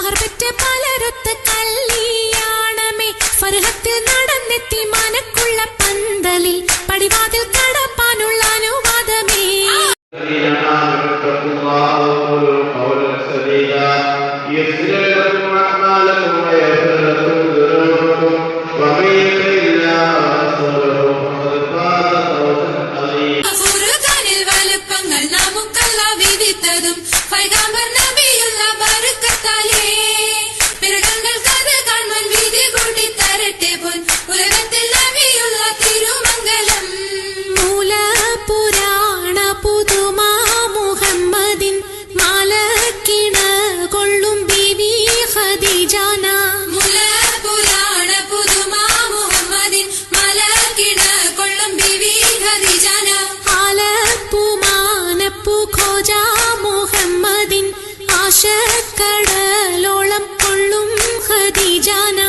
മഹർപെറ്റ പലരൊത്ത കല്യാണമേ ഫർഹത്തിൽ നടന്നെത്തി മനക്കുള്ള പന്തലിൽ പടിവാതിൽ കടപ്പാനുള്ള അനുവാദമേ. വലുപ്പങ്ങൾ നമുക്കല്ല വിധിത്തതും പൈഗാംബർ നബിയുള്ള ബർക്കത്താലേ. പിറകങ്ങൾ കഥ കാണാൻ വിധി കൂട്ടി തരട്ടെ പോൻ ഉലകത്തിൽ നബിയുള്ള തിരുമംഗലം. മൂലപുരാണ പുതുമാ മുഹമ്മദിൻ മാലക്കിണ കൊള്ളും ബീവി ഖദീജാന. മൂലപുരാണ പുതുമാ മുഹമ്മദിൻ മാലക്കിണ കൊള്ളും ബീവി ഖദീജാന. ആലപ്പുമാനപ്പു ഖോജ മുഹമ്മദിൻ ആശക്കടലോളം കൊള്ളും ഖദീജാന.